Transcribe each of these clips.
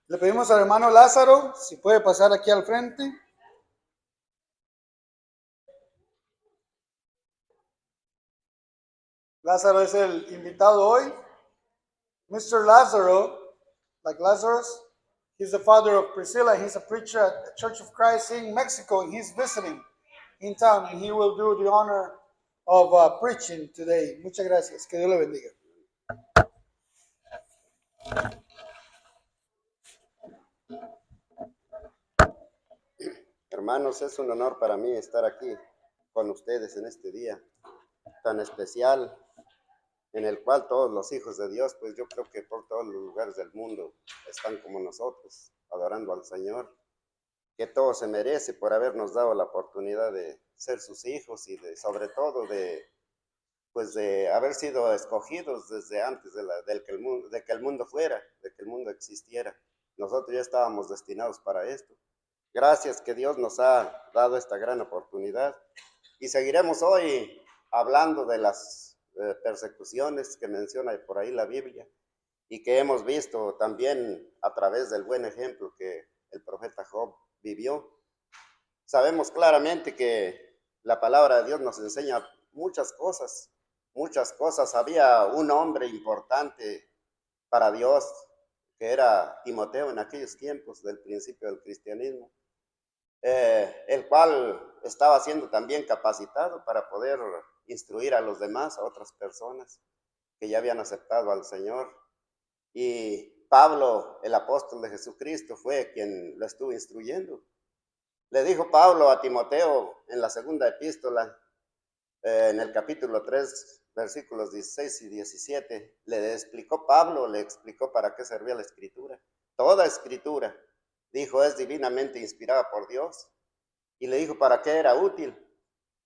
Le pedimos al hermano Lázaro si puede pasar aquí al frente. Lázaro es el invitado hoy. Mr. Lazaro, like Lazarus, he's the father of Priscilla. He's a preacher at the Church of Christ in Mexico, and he's visiting in town, and he will do the honor of preaching today. Muchas gracias. Que Dios le bendiga. Hermanos, es un honor para mí estar aquí con ustedes en este día tan especial, en el cual todos los hijos de Dios, pues yo creo que por todos los lugares del mundo están como nosotros, adorando al Señor, que todo se merece por habernos dado la oportunidad de ser sus hijos y de, sobre todo, pues de haber sido escogidos desde antes de que el mundo fuera, de que el mundo existiera. Nosotros ya estábamos destinados para esto. Gracias que Dios nos ha dado esta gran oportunidad y seguiremos hoy hablando de las persecuciones que menciona por ahí la Biblia y que hemos visto también a través del buen ejemplo que el profeta Job vivió. Sabemos claramente que la palabra de Dios nos enseña muchas cosas, muchas cosas. Había un hombre importante para Dios que era Timoteo en aquellos tiempos del principio del cristianismo, el cual estaba siendo también capacitado para poder instruir a los demás, a otras personas que ya habían aceptado al Señor. Y Pablo, el apóstol de Jesucristo, fue quien lo estuvo instruyendo. Le dijo Pablo a Timoteo en la segunda epístola, en el capítulo 3, versículos 16 y 17, le explicó para qué servía la escritura. Toda escritura, dijo, es divinamente inspirada por Dios. Y le dijo para qué era útil,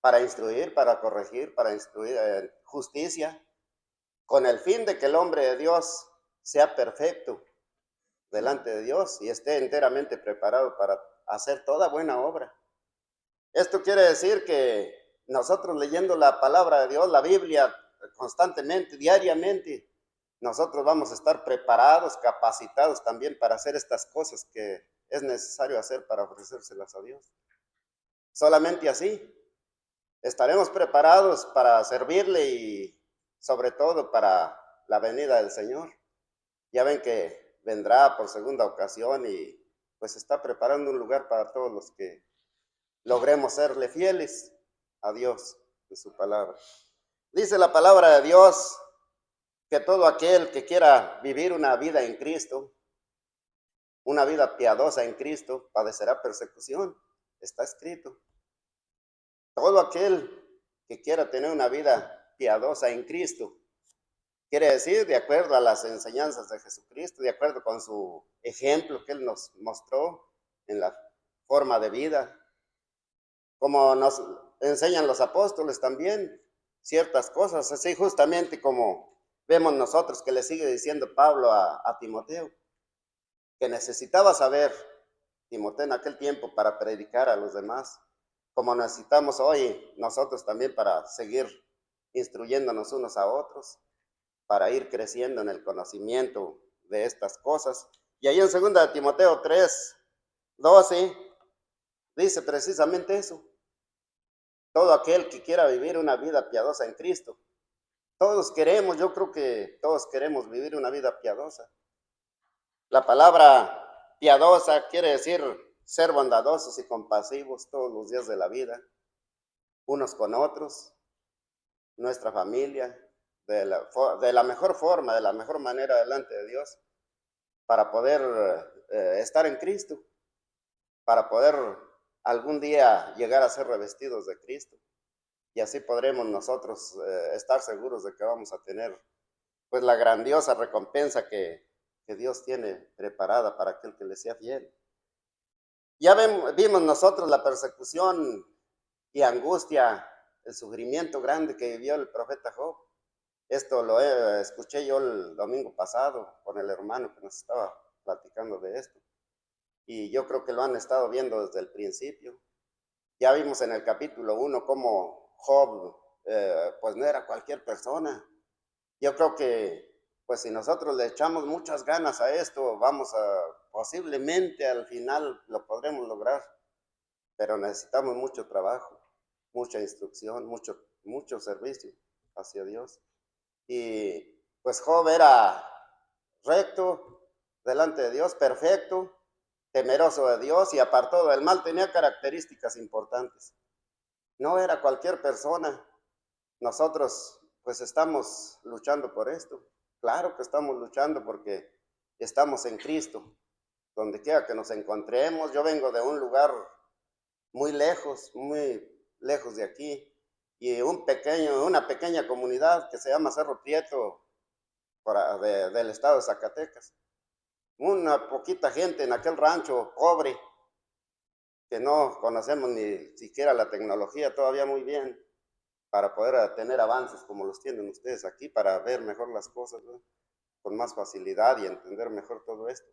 para instruir, para corregir, para instruir en justicia, con el fin de que el hombre de Dios sea perfecto delante de Dios y esté enteramente preparado para hacer toda buena obra. Esto quiere decir que nosotros leyendo la palabra de Dios, la Biblia, constantemente, diariamente, nosotros vamos a estar preparados, capacitados también para hacer estas cosas que es necesario hacer para ofrecérselas a Dios. Solamente así estaremos preparados para servirle y sobre todo para la venida del Señor. Ya ven que vendrá por segunda ocasión y pues está preparando un lugar para todos los que logremos serle fieles a Dios y su palabra. Dice la palabra de Dios que todo aquel que quiera vivir una vida en Cristo, una vida piadosa en Cristo, padecerá persecución. Está escrito. Todo aquel que quiera tener una vida piadosa en Cristo, quiere decir, de acuerdo a las enseñanzas de Jesucristo, de acuerdo con su ejemplo que Él nos mostró en la forma de vida, como nos enseñan los apóstoles también, ciertas cosas, así justamente como vemos nosotros que le sigue diciendo Pablo a Timoteo, que necesitaba saber Timoteo en aquel tiempo para predicar a los demás, como necesitamos hoy nosotros también para seguir instruyéndonos unos a otros, para ir creciendo en el conocimiento de estas cosas. Y ahí en 2 Timoteo 3:12 dice precisamente eso. Todo aquel que quiera vivir una vida piadosa en Cristo. Todos queremos, yo creo que todos queremos vivir una vida piadosa. La palabra piadosa quiere decir ser bondadosos y compasivos todos los días de la vida, unos con otros, nuestra familia, de la mejor forma, de la mejor manera delante de Dios, para poder estar en Cristo, para poder algún día llegar a ser revestidos de Cristo. Y así podremos nosotros estar seguros de que vamos a tener pues la grandiosa recompensa que Dios tiene preparada para aquel que le sea fiel. Ya vimos nosotros la persecución y angustia, el sufrimiento grande que vivió el profeta Job. Esto lo escuché yo el domingo pasado con el hermano que nos estaba platicando de esto. Y yo creo que lo han estado viendo desde el principio. Ya vimos en el capítulo 1 cómo Job, pues no era cualquier persona. Yo creo que pues si nosotros le echamos muchas ganas a esto, posiblemente al final lo podremos lograr, pero necesitamos mucho trabajo, mucha instrucción, mucho servicio hacia Dios. Y pues Job era recto delante de Dios, perfecto, temeroso de Dios y apartado del mal. Tenía características importantes. No era cualquier persona. Nosotros pues estamos luchando por esto. Claro que estamos luchando porque estamos en Cristo. Donde quiera que nos encontremos, yo vengo de un lugar muy lejos de aquí, y una pequeña comunidad que se llama Cerro Prieto, del estado de Zacatecas. Una poquita gente en aquel rancho pobre, que no conocemos ni siquiera la tecnología todavía muy bien, para poder tener avances como los tienen ustedes aquí, para ver mejor las cosas, ¿no? Con más facilidad y entender mejor todo esto.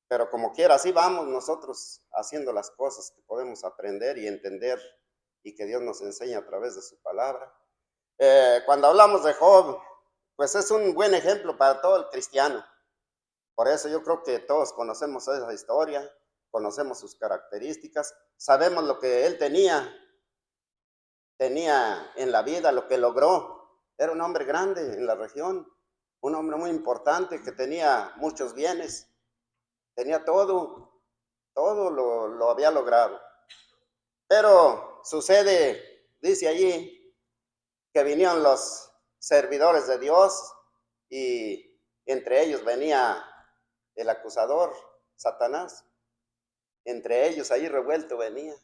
Pero como quiera, así vamos nosotros haciendo las cosas que podemos aprender y entender y que Dios nos enseña a través de su palabra. Cuando hablamos de Job, pues es un buen ejemplo para todo el cristiano. Por eso yo creo que todos conocemos esa historia, conocemos sus características, sabemos lo que él tenía en la vida, lo que logró. Era un hombre grande en la región, un hombre muy importante que tenía muchos bienes, tenía todo lo había logrado. Pero sucede, dice allí, que vinieron los servidores de Dios y entre ellos venía el acusador, Satanás. Entre ellos ahí revuelto venía.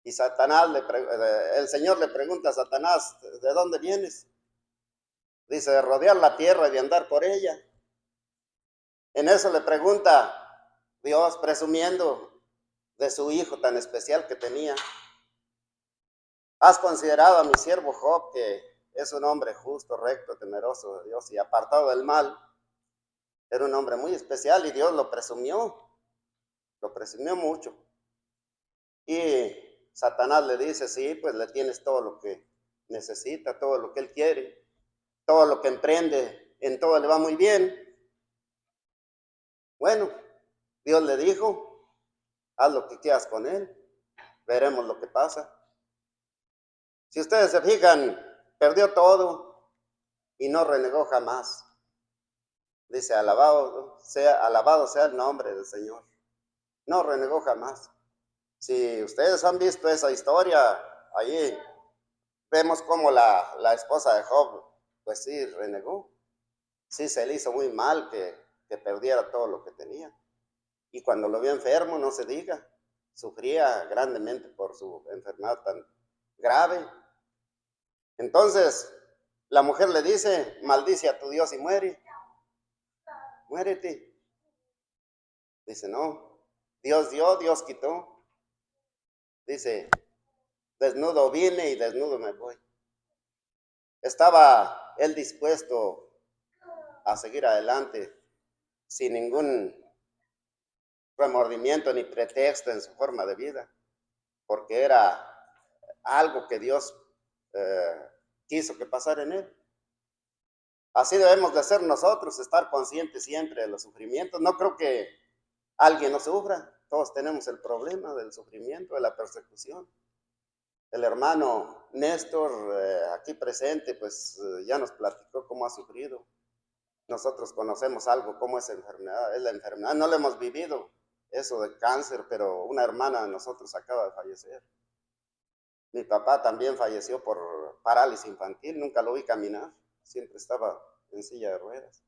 Y el Señor le pregunta a Satanás, ¿de dónde vienes? Dice, de rodear la tierra y de andar por ella. En eso le pregunta Dios, presumiendo de su hijo tan especial que tenía, ¿has considerado a mi siervo Job, que es un hombre justo, recto, temeroso de Dios y apartado del mal? Era un hombre muy especial y Dios lo presumió mucho. Y Satanás le dice, sí, pues le tienes todo lo que necesita, todo lo que él quiere, todo lo que emprende, en todo le va muy bien. Bueno, Dios le dijo, haz lo que quieras con él, veremos lo que pasa. Si ustedes se fijan, perdió todo y no renegó jamás. Dice, alabado sea el nombre del Señor. No renegó jamás. Si ustedes han visto esa historia, allí vemos cómo la esposa de Job, pues sí, renegó. Sí, se le hizo muy mal que perdiera todo lo que tenía. Y cuando lo vio enfermo, no se diga, sufría grandemente por su enfermedad tan grave. Entonces, la mujer le dice, maldice a tu Dios y muérete. Dice, no, Dios dio, Dios quitó. Dice, desnudo vine y desnudo me voy. Estaba él dispuesto a seguir adelante sin ningún remordimiento ni pretexto en su forma de vida, porque era algo que Dios quiso que pasara en él. Así debemos de ser nosotros, estar conscientes siempre de los sufrimientos. No creo que alguien no sufra, todos tenemos el problema del sufrimiento, de la persecución. El hermano Néstor, aquí presente, pues ya nos platicó cómo ha sufrido. Nosotros conocemos algo, cómo es la enfermedad, no lo hemos vivido, eso de cáncer, pero una hermana de nosotros acaba de fallecer. Mi papá también falleció por parálisis infantil, nunca lo vi caminar, siempre estaba en silla de ruedas.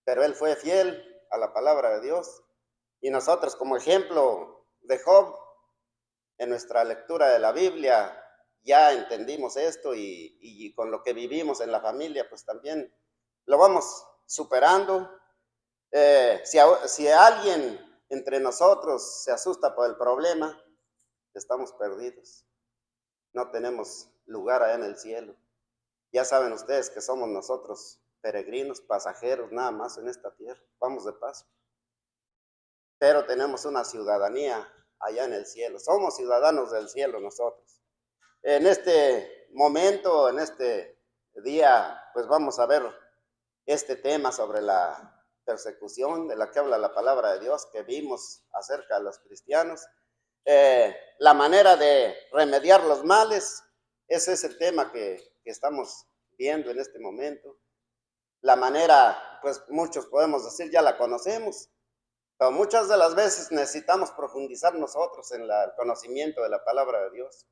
Pero él fue fiel a la palabra de Dios. Y nosotros, como ejemplo de Job, en nuestra lectura de la Biblia, ya entendimos esto y con lo que vivimos en la familia, pues también lo vamos superando. Si alguien entre nosotros se asusta por el problema, estamos perdidos. No tenemos lugar allá en el cielo. Ya saben ustedes que somos nosotros peregrinos, pasajeros, nada más en esta tierra. Vamos de paso. Pero tenemos una ciudadanía allá en el cielo. Somos ciudadanos del cielo nosotros. En este momento, en este día, pues vamos a ver este tema sobre la persecución de la que habla la palabra de Dios que vimos acerca de los cristianos. La manera de remediar los males, ese es el tema que estamos viendo en este momento. La manera, pues muchos podemos decir, ya la conocemos, pero muchas de las veces necesitamos profundizar nosotros en el conocimiento de la palabra de Dios.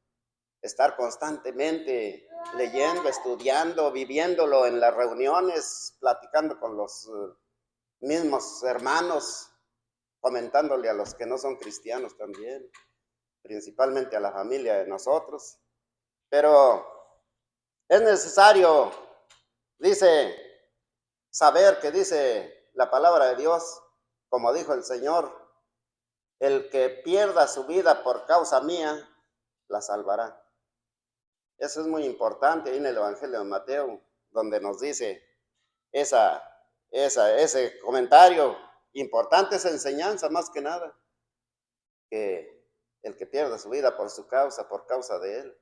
Estar constantemente leyendo, estudiando, viviéndolo en las reuniones, platicando con los mismos hermanos, comentándole a los que no son cristianos también, principalmente a la familia de nosotros. Pero es necesario, dice, saber que dice la palabra de Dios, como dijo el Señor, el que pierda su vida por causa mía, la salvará. Eso es muy importante ahí en el Evangelio de Mateo, donde nos dice ese comentario importante, esa enseñanza más que nada, que el que pierda su vida por su causa, por causa de él,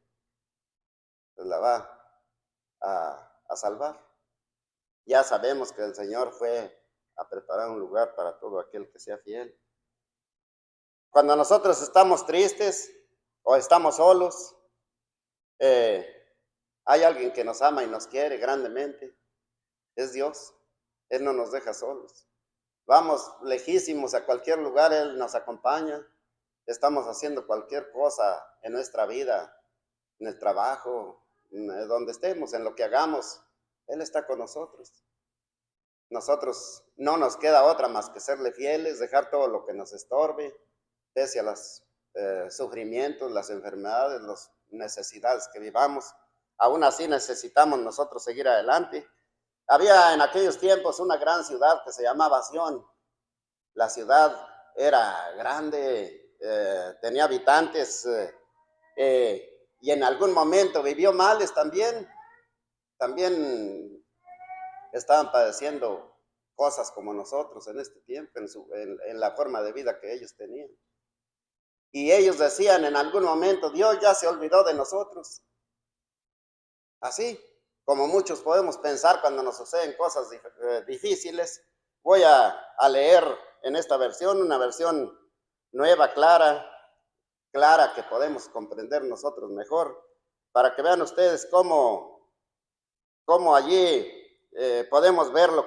pues la va a salvar. Ya sabemos que el Señor fue a preparar un lugar para todo aquel que sea fiel. Cuando nosotros estamos tristes o estamos solos, hay alguien que nos ama y nos quiere grandemente. Es Dios. Él no nos deja solos. Vamos lejísimos a cualquier lugar, Él nos acompaña. Estamos haciendo cualquier cosa en nuestra vida, en el trabajo, donde estemos, en lo que hagamos. Él está con nosotros. Nosotros no nos queda otra más que serle fieles, dejar todo lo que nos estorbe, pese a los sufrimientos, las enfermedades, las necesidades que vivamos. Aún así necesitamos nosotros seguir adelante. Había en aquellos tiempos una gran ciudad que se llamaba Sión. La ciudad era grande, tenía habitantes y en algún momento vivió males también. También estaban padeciendo cosas como nosotros en este tiempo, en la forma de vida que ellos tenían. Y ellos decían en algún momento, Dios ya se olvidó de nosotros. Así como muchos podemos pensar cuando nos suceden cosas difíciles. Voy a leer en esta versión, una versión nueva, clara que podemos comprender nosotros mejor, para que vean ustedes cómo allí podemos ver lo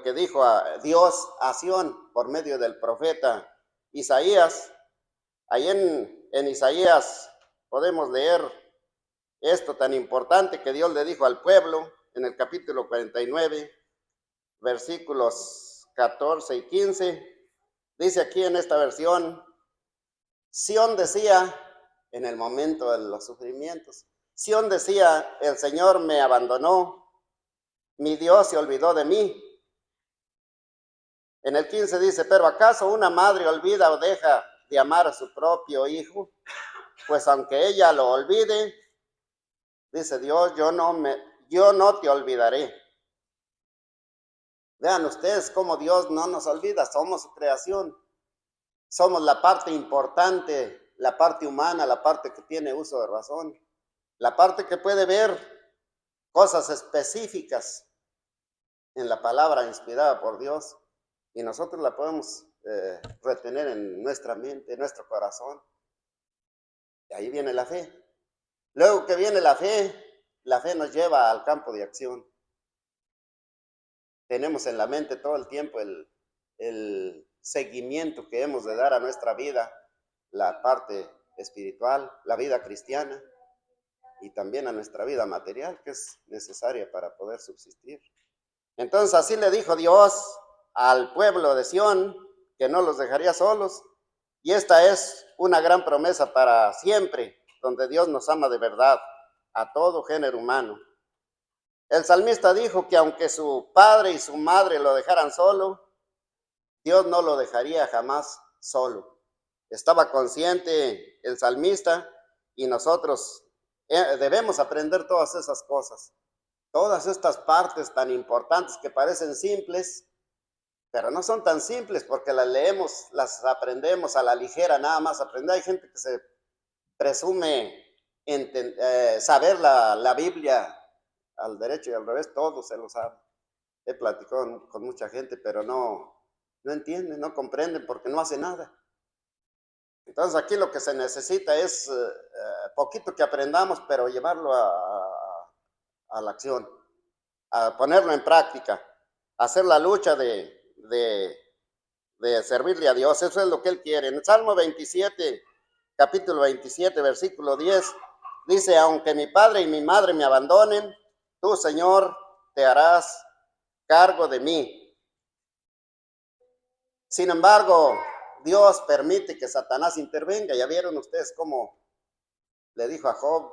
que dijo a Dios a Sión por medio del profeta Isaías. Ahí en Isaías podemos leer esto tan importante que Dios le dijo al pueblo en el capítulo 49, versículos 14 y 15. Dice aquí en esta versión, Sión decía en el momento de los sufrimientos, Sión decía, el Señor me abandonó, mi Dios se olvidó de mí. En el 15 dice, pero ¿acaso una madre olvida o deja de amar a su propio hijo? Pues aunque ella lo olvide, dice Dios, yo no te olvidaré. Vean ustedes cómo Dios no nos olvida, somos su creación. Somos la parte importante, la parte humana, la parte que tiene uso de razón, la parte que puede ver cosas específicas en la palabra inspirada por Dios y nosotros la podemos retener en nuestra mente, en nuestro corazón. Y ahí viene la fe. Luego que viene la fe nos lleva al campo de acción. Tenemos en la mente todo el tiempo el seguimiento que hemos de dar a nuestra vida, la parte espiritual, la vida cristiana y también a nuestra vida material que es necesaria para poder subsistir. Entonces así le dijo Dios al pueblo de Sión que no los dejaría solos y esta es una gran promesa para siempre, donde Dios nos ama de verdad a todo género humano. El salmista dijo que aunque su padre y su madre lo dejaran solo, Dios no lo dejaría jamás solo. Estaba consciente el salmista y nosotros debemos aprender todas esas cosas, todas estas partes tan importantes que parecen simples, pero no son tan simples porque las leemos, las aprendemos a la ligera, nada más aprender. Hay gente que se presume saber la Biblia al derecho y al revés, todo se lo sabe. he platicado con mucha gente, pero no entienden, no comprenden porque no hace nada. Entonces aquí lo que se necesita es poquito que aprendamos, pero llevarlo a la acción, a ponerlo en práctica, hacer la lucha de servirle a Dios. Eso es lo que Él quiere. En el Salmo 27, capítulo 27, versículo 10, dice, aunque mi padre y mi madre me abandonen, tú, Señor, te harás cargo de mí. Sin embargo, Dios permite que Satanás intervenga. Ya vieron ustedes cómo le dijo a Job,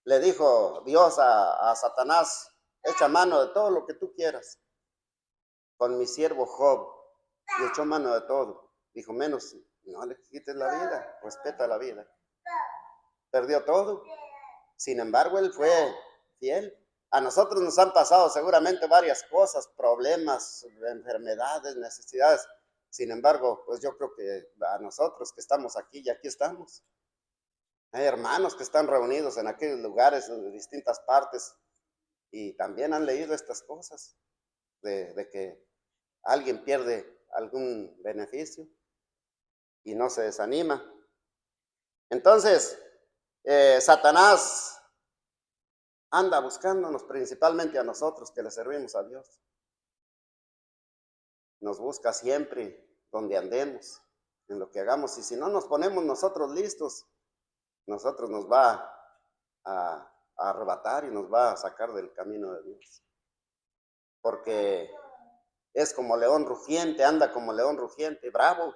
le dijo Dios a Satanás, echa mano de todo lo que tú quieras. Con mi siervo Job, y echó mano de todo. Dijo, menos, no le quites la vida, respeta la vida. Perdió todo. Sin embargo, él fue fiel. A nosotros nos han pasado seguramente varias cosas, problemas, enfermedades, necesidades. Sin embargo, pues yo creo que a nosotros que estamos aquí y aquí estamos. Hay hermanos que están reunidos en aquellos lugares de distintas partes y también han leído estas cosas de que alguien pierde algún beneficio y no se desanima. Entonces, Satanás anda buscándonos principalmente a nosotros que le servimos a Dios. Nos busca siempre donde andemos, en lo que hagamos. Y si no nos ponemos nosotros listos, nosotros nos va a arrebatar y nos va a sacar del camino de Dios. Porque es como león rugiente, anda como león rugiente, bravo.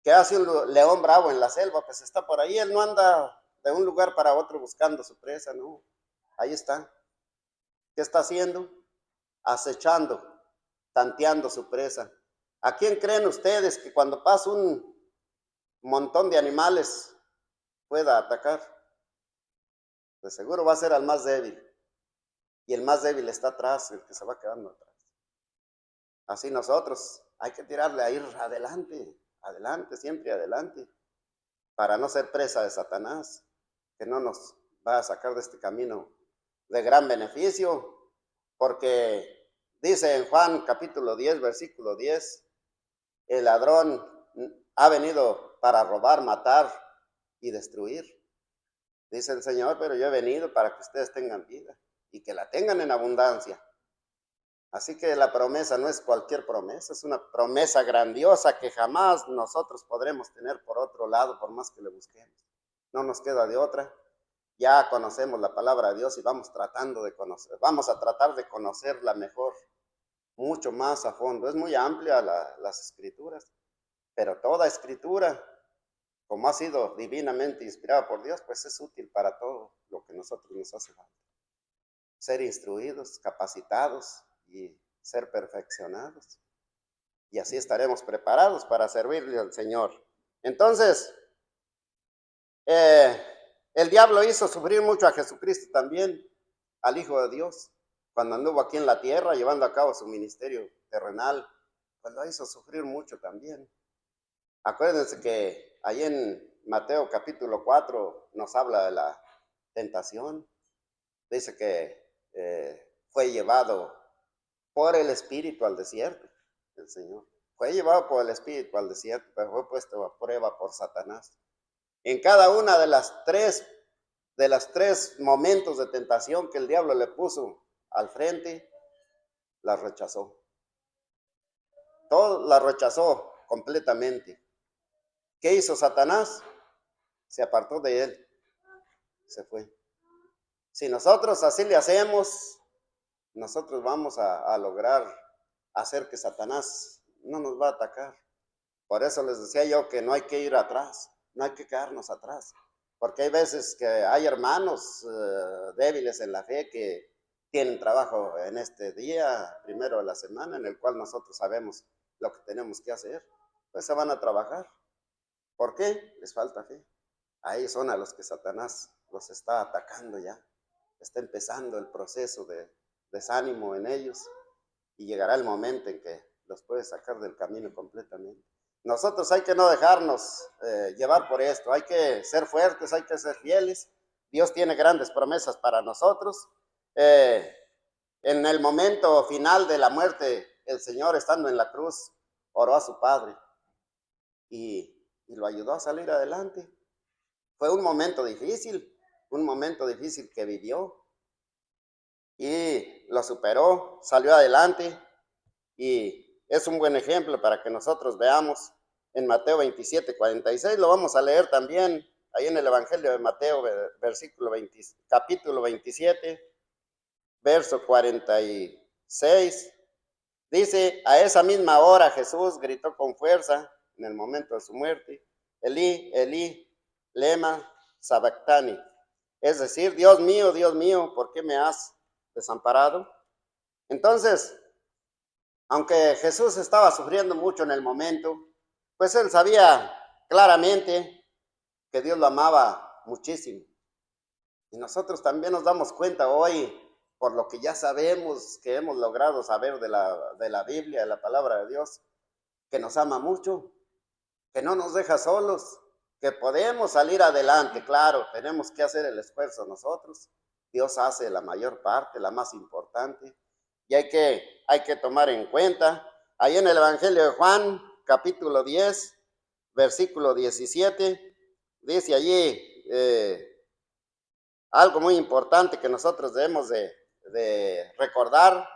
¿Qué hace un león bravo en la selva? Pues está por ahí, él no anda de un lugar para otro buscando su presa, no. Ahí está. ¿Qué está haciendo? Acechando, tanteando su presa. ¿A quién creen ustedes que cuando pasa un montón de animales pueda atacar? De seguro va a ser al más débil. Y el más débil está atrás, el que se va quedando atrás. Así nosotros hay que tirarle a ir adelante, adelante, siempre adelante, para no ser presa de Satanás, que no nos va a sacar de este camino de gran beneficio, porque dice en Juan capítulo 10, versículo 10, el ladrón ha venido para robar, matar y destruir. Dice el Señor, pero yo he venido para que ustedes tengan vida y que la tengan en abundancia. Así que la promesa no es cualquier promesa, es una promesa grandiosa que jamás nosotros podremos tener por otro lado, por más que le busquemos. No nos queda de otra. Ya conocemos la palabra de Dios y vamos tratando de conocer, vamos a tratar de conocerla mejor, mucho más a fondo. Es muy amplia las escrituras, pero toda escritura, como ha sido divinamente inspirada por Dios, pues es útil para todo lo que nosotros nos hace falta. Ser instruidos, capacitados y ser perfeccionados. Y así estaremos preparados para servirle al Señor. Entonces, el diablo hizo sufrir mucho a Jesucristo también, al Hijo de Dios, cuando anduvo aquí en la tierra llevando a cabo su ministerio terrenal, pues lo hizo sufrir mucho también. Acuérdense que ahí en Mateo capítulo 4 nos habla de la tentación. Dice que fue llevado por el Espíritu al desierto, el Señor. Fue llevado por el Espíritu al desierto, pero fue puesto a prueba por Satanás. En cada una de las tres momentos de tentación que el diablo le puso al frente, la rechazó. Todo la rechazó completamente. ¿Qué hizo Satanás? Se apartó de él, se fue. Si nosotros así le hacemos, nosotros vamos a lograr hacer que Satanás no nos va a atacar. Por eso les decía yo que no hay que ir atrás, no hay que quedarnos atrás. Porque hay veces que hay hermanos débiles en la fe que tienen trabajo en este día, primero de la semana, en el cual nosotros sabemos lo que tenemos que hacer. Pues se van a trabajar. ¿Por qué? Les falta fe. Ahí son a los que Satanás los está atacando ya. Está empezando el proceso de desánimo en ellos y llegará el momento en que los puede sacar del camino completamente. Nosotros hay que no dejarnos llevar por esto, hay que ser fuertes, hay que ser fieles. Dios tiene grandes promesas para nosotros. en el momento final de la muerte, el Señor estando en la cruz, oró a su Padre y lo ayudó a salir adelante. Fue un momento difícil que vivió y lo superó, salió adelante y es un buen ejemplo para que nosotros veamos en Mateo 27:46, lo vamos a leer también ahí en el Evangelio de Mateo, capítulo 27, verso 46. Dice, a esa misma hora Jesús gritó con fuerza en el momento de su muerte, Elí, Elí, lema sabactani. Es decir, Dios mío, ¿por qué me has desamparado? Entonces, aunque Jesús estaba sufriendo mucho en el momento, pues él sabía claramente que Dios lo amaba muchísimo. Y nosotros también nos damos cuenta hoy, por lo que ya sabemos, que hemos logrado saber de la Biblia, de la palabra de Dios, que nos ama mucho, que no nos deja solos, que podemos salir adelante. Claro, tenemos que hacer el esfuerzo nosotros. Dios hace la mayor parte, la más importante. Y hay que tomar en cuenta, ahí en el Evangelio de Juan, capítulo 10, versículo 17, dice allí algo muy importante que nosotros debemos de recordar.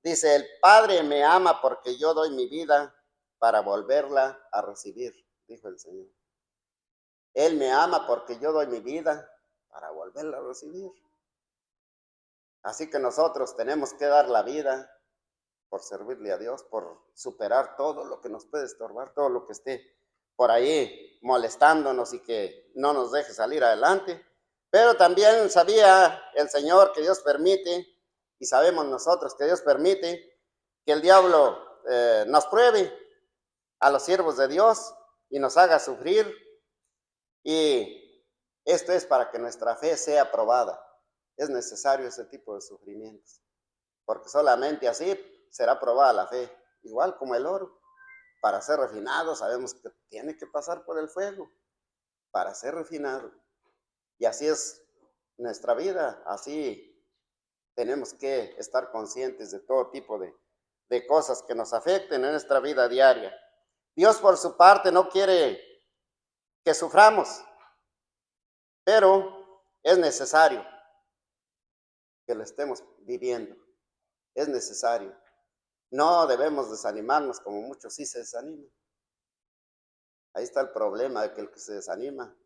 Dice, el Padre me ama porque yo doy mi vida para volverla a recibir, dijo el Señor. Él me ama porque yo doy mi vida para volverla a recibir. Así que nosotros tenemos que dar la vida por servirle a Dios, por superar todo lo que nos puede estorbar, todo lo que esté por ahí molestándonos y que no nos deje salir adelante. Pero también sabía el Señor que Dios permite, y sabemos nosotros que Dios permite, que el diablo nos pruebe a los siervos de Dios y nos haga sufrir. Y esto es para que nuestra fe sea probada. Es necesario ese tipo de sufrimientos, porque solamente así será probada la fe, igual como el oro. Para ser refinado sabemos que tiene que pasar por el fuego para ser refinado. Y así es nuestra vida, así tenemos que estar conscientes de todo tipo de cosas que nos afecten en nuestra vida diaria. Dios por su parte no quiere que suframos, pero es necesario que lo estemos viviendo. Es necesario. No debemos desanimarnos como muchos sí se desaniman. Ahí está el problema de que el que se desanima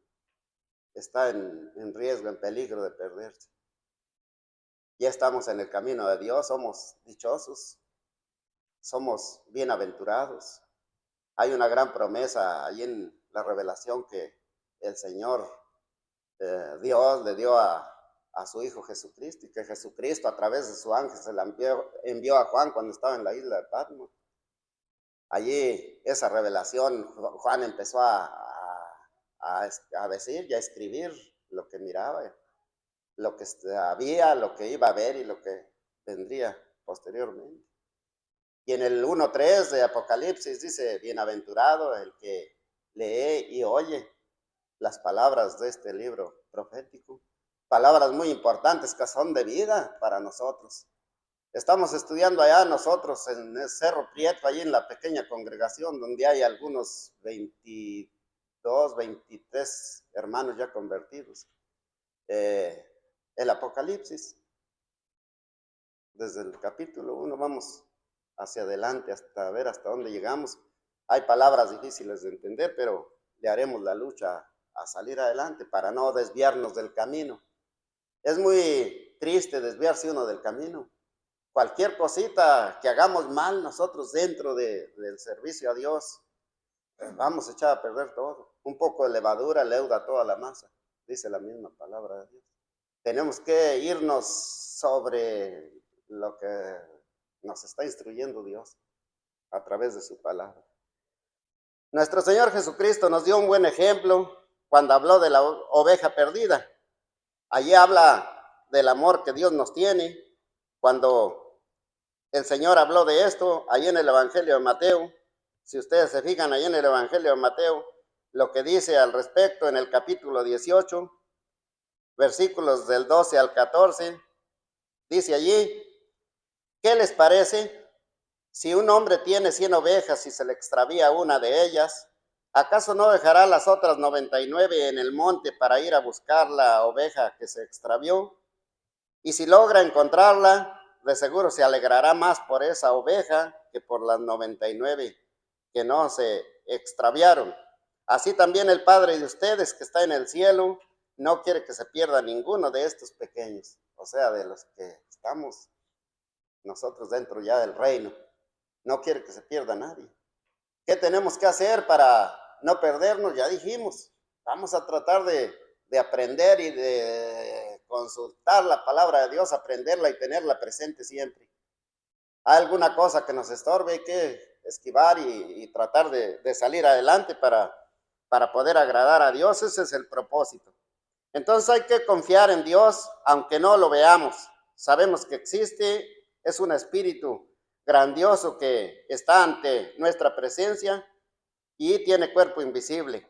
está en riesgo, en peligro de perderse. Ya estamos en el camino de Dios, somos dichosos, somos bienaventurados. Hay una gran promesa ahí en la revelación que el Señor Dios le dio a su Hijo Jesucristo, y que Jesucristo a través de su ángel se la envió a Juan cuando estaba en la isla de Patmos. Allí esa revelación, Juan empezó a decir y a escribir lo que miraba, lo que había, lo que iba a ver y lo que vendría posteriormente. Y en el 1:3 de Apocalipsis dice, bienaventurado el que lee y oye las palabras de este libro profético. Palabras muy importantes que son de vida para nosotros. Estamos estudiando allá nosotros en el Cerro Prieto, allí en la pequeña congregación donde hay algunos 22, 23 hermanos ya convertidos. El Apocalipsis, desde el capítulo 1 vamos hacia adelante hasta ver hasta dónde llegamos. Hay palabras difíciles de entender, pero le haremos la lucha a salir adelante para no desviarnos del camino. Es muy triste desviarse uno del camino. Cualquier cosita que hagamos mal nosotros dentro del servicio a Dios, vamos a echar a perder todo. Un poco de levadura leuda toda la masa, dice la misma palabra de Dios. Tenemos que irnos sobre lo que nos está instruyendo Dios a través de su palabra. Nuestro Señor Jesucristo nos dio un buen ejemplo cuando habló de la oveja perdida. Allí habla del amor que Dios nos tiene. Cuando el Señor habló de esto, allí en el Evangelio de Mateo, si ustedes se fijan allí en el Evangelio de Mateo, lo que dice al respecto en el capítulo 18, versículos del 12 al 14, dice allí, ¿Qué les parece? Si un hombre tiene 100 ovejas y se le extravía una de ellas, ¿acaso no dejará las otras 99 en el monte para ir a buscar la oveja que se extravió? Y si logra encontrarla, de seguro se alegrará más por esa oveja que por las 99 que no se extraviaron. Así también el Padre de ustedes que está en el cielo no quiere que se pierda ninguno de estos pequeños, o sea, de los que estamos nosotros dentro ya del reino. No quiere que se pierda nadie. ¿Qué tenemos que hacer para no perdernos? Ya dijimos, vamos a tratar de aprender y de consultar la palabra de Dios, aprenderla y tenerla presente siempre. Hay alguna cosa que nos estorbe, hay que esquivar y tratar de salir adelante para poder agradar a Dios. Ese es el propósito. Entonces hay que confiar en Dios, aunque no lo veamos. Sabemos que existe, es un espíritu grandioso que está ante nuestra presencia y tiene cuerpo invisible.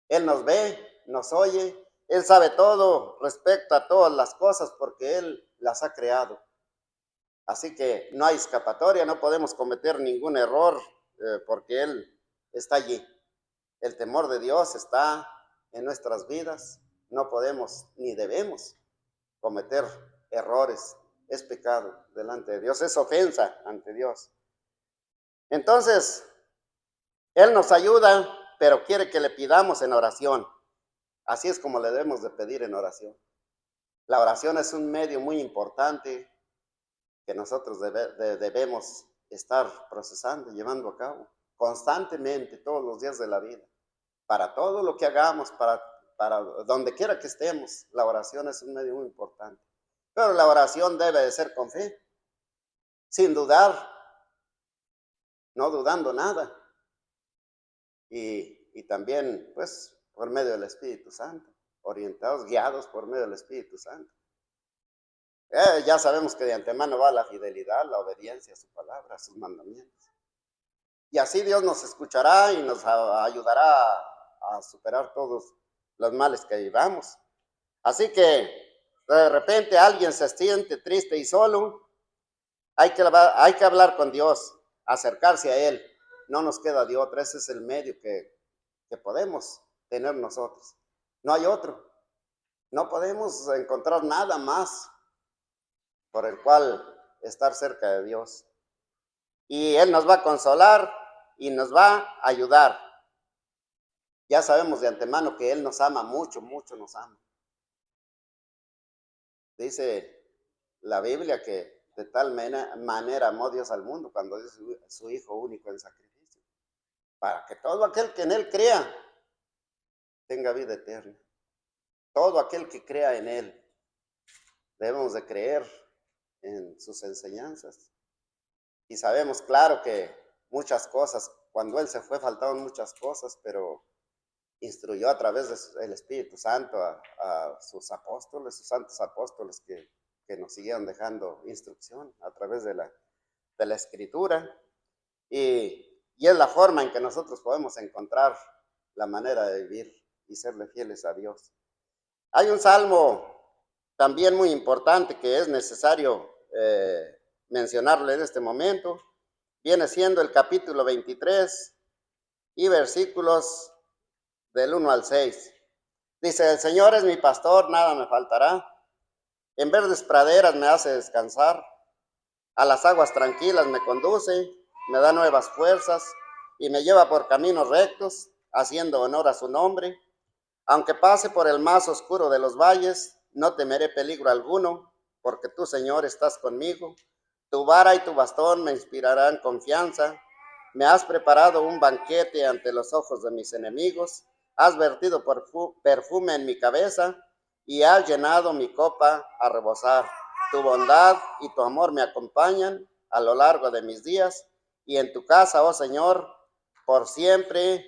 Él nos ve, nos oye, Él sabe todo respecto a todas las cosas porque Él las ha creado. Así que no hay escapatoria, no podemos cometer ningún error porque Él está allí. El temor de Dios está en nuestras vidas. No podemos ni debemos cometer errores. Es pecado delante de Dios, es ofensa ante Dios. Entonces, Él nos ayuda, pero quiere que le pidamos en oración. Así es como le debemos de pedir en oración. La oración es un medio muy importante que nosotros debemos estar procesando, llevando a cabo constantemente, todos los días de la vida. Para todo lo que hagamos, para donde quiera que estemos, la oración es un medio muy importante. Pero la oración debe de ser con fe, sin dudar, no dudando nada. Y también, pues, por medio del Espíritu Santo, orientados, guiados por medio del Espíritu Santo. Ya sabemos que de antemano va la fidelidad, la obediencia a su palabra, a sus mandamientos. Y así Dios nos escuchará y nos ayudará a superar todos los males que llevamos. Así que de repente alguien se siente triste y solo, hay que hablar con Dios, acercarse a Él. No nos queda de otra, ese es el medio que podemos tener nosotros. No hay otro. No podemos encontrar nada más por el cual estar cerca de Dios. Y Él nos va a consolar y nos va a ayudar. Ya sabemos de antemano que Él nos ama mucho, mucho nos ama. Dice la Biblia que de tal manera amó Dios al mundo cuando dio su Hijo único en sacrificio, para que todo aquel que en Él crea tenga vida eterna. Todo aquel que crea en Él, debemos de creer en sus enseñanzas. Y sabemos, claro, que muchas cosas, cuando Él se fue, faltaban muchas cosas, pero instruyó a través del Espíritu Santo a sus apóstoles, sus santos apóstoles que nos siguieron dejando instrucción a través de la Escritura. Y es la forma en que nosotros podemos encontrar la manera de vivir y serle fieles a Dios. Hay un salmo también muy importante que es necesario mencionarle en este momento. Viene siendo el capítulo 23 y versículos del 1 al 6. Dice, el Señor es mi pastor, nada me faltará. En verdes praderas me hace descansar. A las aguas tranquilas me conduce, me da nuevas fuerzas y me lleva por caminos rectos, haciendo honor a su nombre. Aunque pase por el más oscuro de los valles, no temeré peligro alguno, porque tú, Señor, estás conmigo. Tu vara y tu bastón me inspirarán confianza. Me has preparado un banquete ante los ojos de mis enemigos. Has vertido perfume en mi cabeza y has llenado mi copa a rebosar. Tu bondad y tu amor me acompañan a lo largo de mis días, y en tu casa, oh Señor, por siempre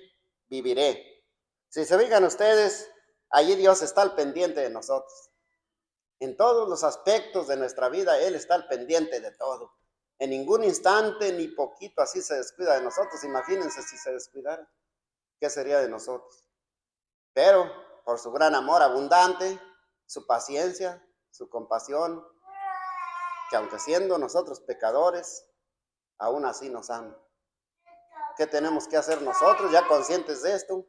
viviré. Si se fijan ustedes, allí Dios está al pendiente de nosotros. En todos los aspectos de nuestra vida, Él está al pendiente de todo. En ningún instante, ni poquito, así se descuida de nosotros. Imagínense si se descuidara, ¿qué sería de nosotros? Pero por su gran amor abundante, su paciencia, su compasión, que aunque siendo nosotros pecadores, aún así nos ama. ¿Qué tenemos que hacer nosotros ya conscientes de esto?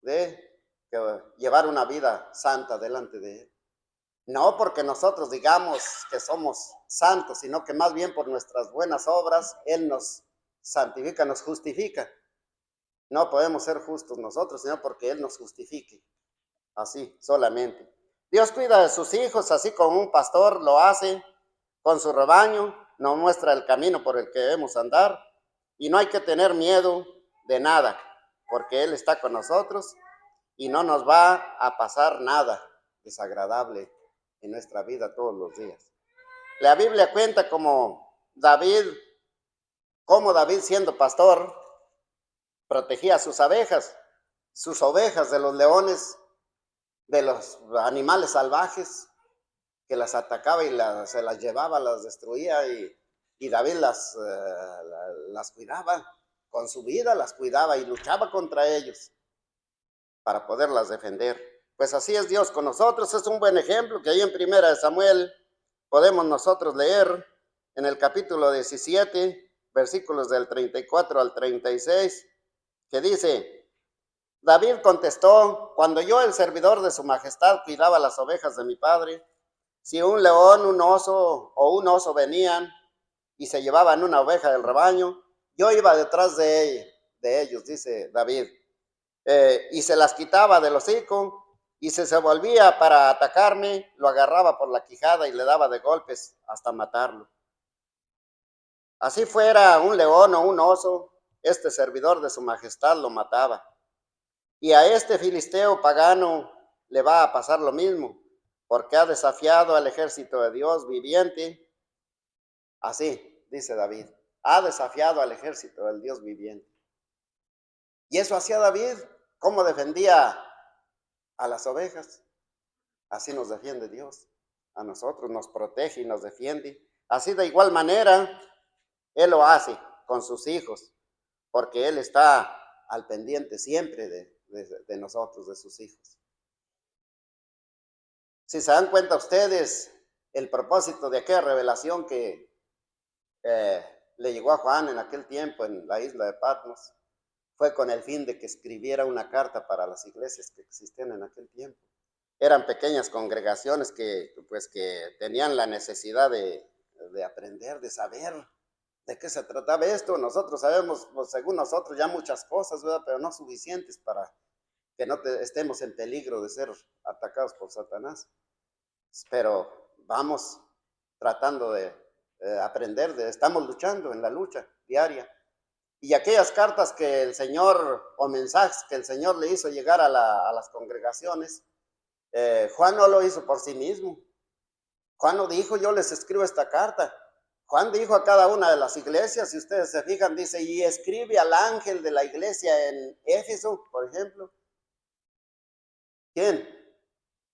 De llevar una vida santa delante de Él. No porque nosotros digamos que somos santos, sino que más bien por nuestras buenas obras Él nos santifica, nos justifica. No podemos ser justos nosotros, sino porque Él nos justifique. Así, solamente. Dios cuida de sus hijos, así como un pastor lo hace con su rebaño, nos muestra el camino por el que debemos andar y no hay que tener miedo de nada, porque Él está con nosotros y no nos va a pasar nada desagradable en nuestra vida todos los días. La Biblia cuenta como David siendo pastor, protegía a sus ovejas de los leones, de los animales salvajes, que las atacaba y se las llevaba, las destruía y David las cuidaba, con su vida las cuidaba y luchaba contra ellos para poderlas defender. Pues así es Dios con nosotros, es un buen ejemplo que ahí en 1 Samuel podemos nosotros leer en el capítulo 17, versículos del 34 al 36, que dice: David contestó: cuando yo, el servidor de su majestad, cuidaba las ovejas de mi padre, si un león, un oso venían y se llevaban una oveja del rebaño, yo iba detrás de ellos, dice David, y se las quitaba del hocico, y si se volvía para atacarme, lo agarraba por la quijada y le daba de golpes hasta matarlo. Así fuera un león o un oso, este servidor de su majestad lo mataba. Y a este filisteo pagano le va a pasar lo mismo, porque ha desafiado al ejército de Dios viviente. Así, dice David, ha desafiado al ejército del Dios viviente. Y eso hacía David, cómo defendía a las ovejas. Así nos defiende Dios, a nosotros nos protege y nos defiende. Así de igual manera, Él lo hace con sus hijos, porque Él está al pendiente siempre de nosotros, de sus hijos. Si se dan cuenta ustedes, el propósito de aquella revelación que le llegó a Juan en aquel tiempo en la isla de Patmos, fue con el fin de que escribiera una carta para las iglesias que existían en aquel tiempo. Eran pequeñas congregaciones que tenían la necesidad de aprender, de saber de qué se trataba esto. Nosotros sabemos, pues, según nosotros, ya muchas cosas, ¿verdad? Pero no suficientes para que no estemos en peligro de ser atacados por Satanás. Pero vamos tratando de aprender, estamos luchando en la lucha diaria. Y aquellas cartas que el Señor, o mensajes que el Señor le hizo llegar a las congregaciones, Juan no lo hizo por sí mismo. Juan no dijo: yo les escribo esta carta. Juan dijo a cada una de las iglesias, si ustedes se fijan, dice: y escribe al ángel de la iglesia en Éfeso, por ejemplo. ¿Quién?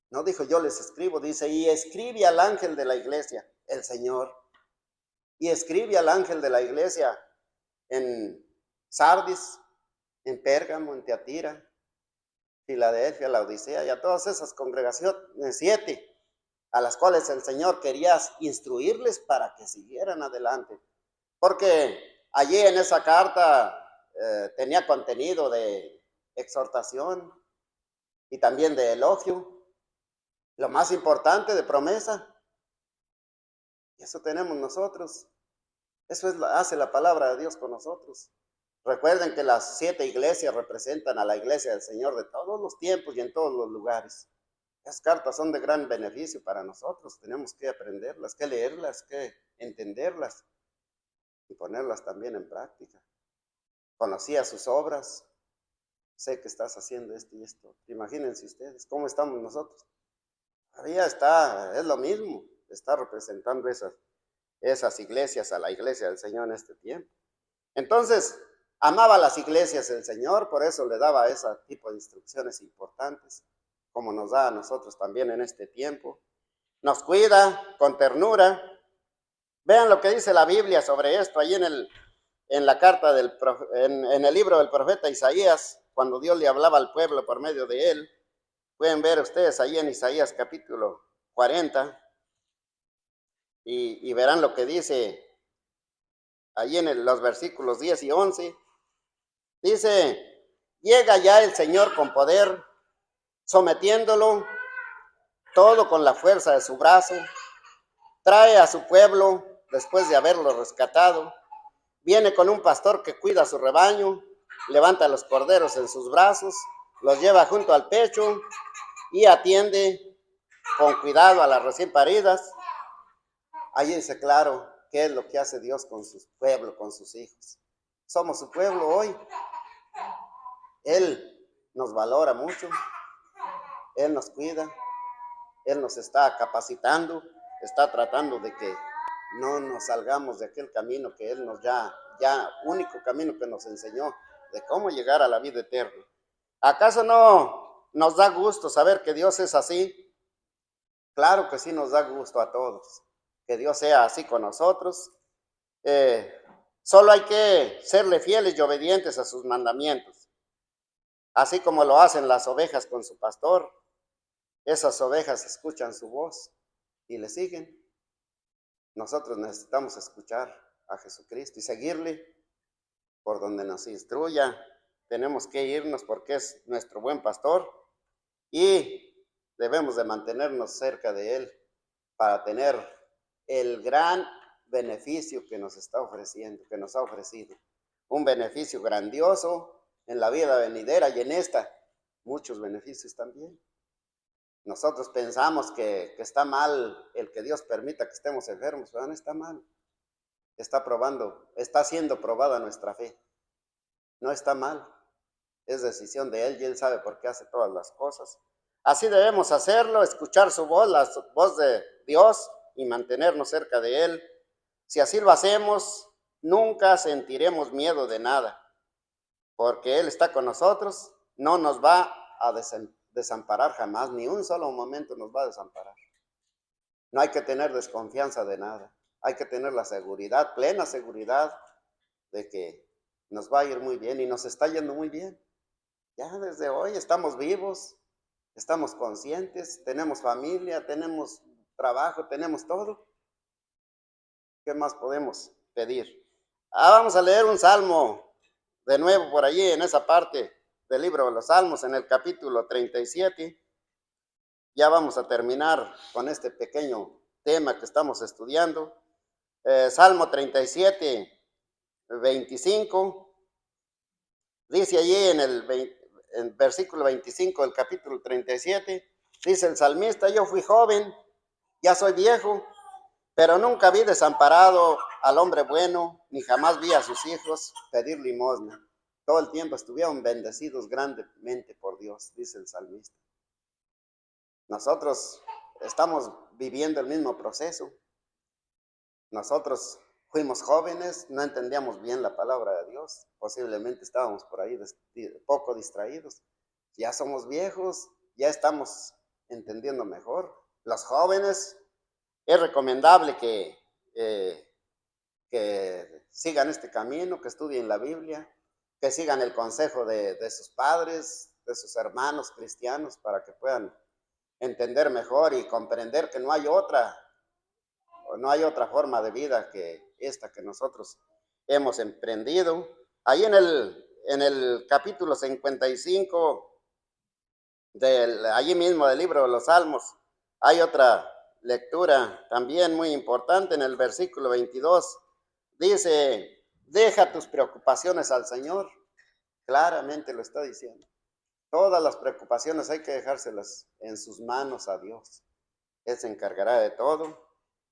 No dijo: yo les escribo, dice: y escribe al ángel de la iglesia, el Señor. Y escribe al ángel de la iglesia en Sardis, en Pérgamo, en Tiatira, Filadelfia, la Odisea, y a todas esas congregaciones, 7, a las cuales el Señor quería instruirles para que siguieran adelante. Porque allí en esa carta tenía contenido de exhortación y también de elogio, lo más importante, de promesa. Y eso tenemos nosotros. Eso hace la palabra de Dios con nosotros. Recuerden que las 7 iglesias representan a la iglesia del Señor de todos los tiempos y en todos los lugares. Las cartas son de gran beneficio para nosotros. Tenemos que aprenderlas, que leerlas, que entenderlas y ponerlas también en práctica. Conocía sus obras. Sé que estás haciendo esto y esto. Imagínense ustedes cómo estamos nosotros. Todavía es lo mismo. Está representando esas iglesias a la iglesia del Señor en este tiempo. Entonces, amaba las iglesias del Señor, por eso le daba ese tipo de instrucciones importantes, como nos da a nosotros también en este tiempo. Nos cuida con ternura. Vean lo que dice la Biblia sobre esto, ahí en la carta en el libro del profeta Isaías, cuando Dios le hablaba al pueblo por medio de él. Pueden ver ustedes ahí en Isaías capítulo 40. y verán lo que dice allí en los versículos 10 y 11. Dice, llega ya el Señor con poder, sometiéndolo todo con la fuerza de su brazo, trae a su pueblo después de haberlo rescatado, viene con un pastor que cuida su rebaño, levanta los corderos en sus brazos, los lleva junto al pecho y atiende con cuidado a las recién paridas. Ahí dice claro qué es lo que hace Dios con su pueblo, con sus hijos. Somos su pueblo hoy. Él nos valora mucho, Él nos cuida, Él nos está capacitando, está tratando de que no nos salgamos de aquel camino que Él nos único camino que nos enseñó de cómo llegar a la vida eterna. ¿Acaso no nos da gusto saber que Dios es así? Claro que sí nos da gusto a todos, que Dios sea así con nosotros. Solo hay que serle fieles y obedientes a sus mandamientos, así como lo hacen las ovejas con su pastor. Esas ovejas escuchan su voz y le siguen. Nosotros necesitamos escuchar a Jesucristo y seguirle por donde nos instruya. Tenemos que irnos porque es nuestro buen pastor y debemos de mantenernos cerca de Él para tener el gran beneficio que nos está ofreciendo, que nos ha ofrecido. Un beneficio grandioso en la vida venidera y en esta, muchos beneficios también. Nosotros pensamos que está mal el que Dios permita que estemos enfermos, pero no está mal. Está siendo probada nuestra fe. No está mal. Es decisión de Él y Él sabe por qué hace todas las cosas. Así debemos hacerlo, escuchar su voz, la voz de Dios y mantenernos cerca de Él. Si así lo hacemos, nunca sentiremos miedo de nada, porque Él está con nosotros, no nos va a desamparar jamás, ni un solo momento nos va a desamparar. No hay que tener desconfianza de nada, hay que tener la seguridad, plena seguridad de que nos va a ir muy bien y nos está yendo muy bien. Ya desde hoy estamos vivos, estamos conscientes, tenemos familia, tenemos trabajo, tenemos todo. ¿Qué más podemos pedir? Vamos a leer un salmo de nuevo por allí en esa parte del libro de los Salmos, en el capítulo 37. Ya vamos a terminar con este pequeño tema que estamos estudiando. Salmo 37, 25. Dice allí en el versículo 25 del capítulo 37, dice el salmista, yo fui joven, ya soy viejo, pero nunca vi desamparado al hombre bueno, ni jamás vi a sus hijos pedir limosna. Todo el tiempo estuvieron bendecidos grandemente por Dios, dice el salmista. Nosotros estamos viviendo el mismo proceso. Nosotros fuimos jóvenes, no entendíamos bien la palabra de Dios, posiblemente estábamos por ahí poco distraídos. Ya somos viejos, ya estamos entendiendo mejor. Los jóvenes, es recomendable que sigan este camino, que estudien la Biblia, que sigan el consejo de sus padres, de sus hermanos cristianos, para que puedan entender mejor y comprender que no hay otra forma de vida que esta que nosotros hemos emprendido. Ahí en el capítulo 55 allí mismo del libro de los Salmos, hay otra lectura también muy importante en el versículo 22. Dice, deja tus preocupaciones al Señor. Claramente lo está diciendo. Todas las preocupaciones hay que dejárselas en sus manos a Dios. Él se encargará de todo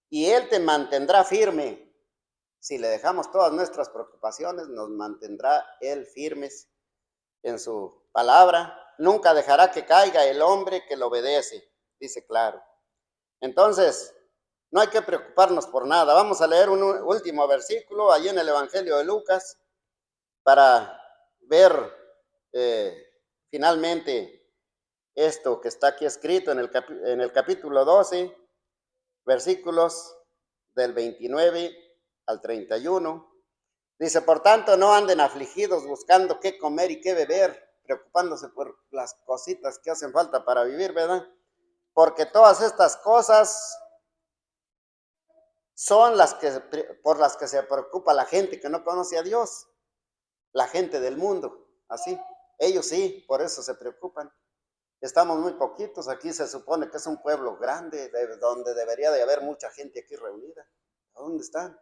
y Él te mantendrá firme. Si le dejamos todas nuestras preocupaciones, nos mantendrá Él firmes en su palabra. Nunca dejará que caiga el hombre que lo obedece, dice claro. Entonces, no hay que preocuparnos por nada. Vamos a leer un último versículo allí en el Evangelio de Lucas para ver finalmente esto que está aquí escrito en el capítulo 12, versículos del 29 al 31. Dice, por tanto, no anden afligidos buscando qué comer y qué beber, preocupándose por las cositas que hacen falta para vivir, ¿verdad? Porque todas estas cosas son por las que se preocupa la gente que no conoce a Dios, la gente del mundo, así. Ellos sí, por eso se preocupan. Estamos muy poquitos, aquí se supone que es un pueblo grande, donde debería de haber mucha gente aquí reunida. ¿Dónde están?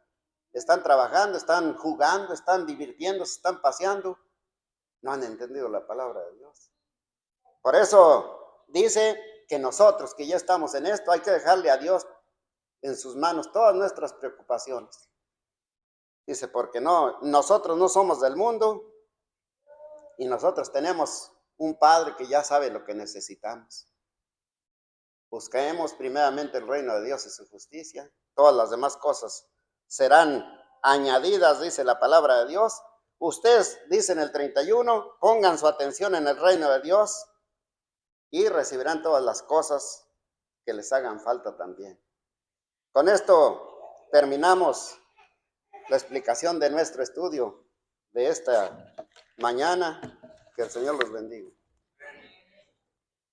Están trabajando, están jugando, están divirtiéndose, están paseando. No han entendido la palabra de Dios. Por eso dice que nosotros que ya estamos en esto, hay que dejarle a Dios en sus manos todas nuestras preocupaciones. Dice, porque no, nosotros no somos del mundo y nosotros tenemos un Padre que ya sabe lo que necesitamos. Busquemos primeramente el reino de Dios y su justicia. Todas las demás cosas serán añadidas, dice la palabra de Dios. Ustedes, dicen el 31, pongan su atención en el reino de Dios y recibirán todas las cosas que les hagan falta también. Con esto terminamos la explicación de nuestro estudio de esta mañana. Que el Señor los bendiga.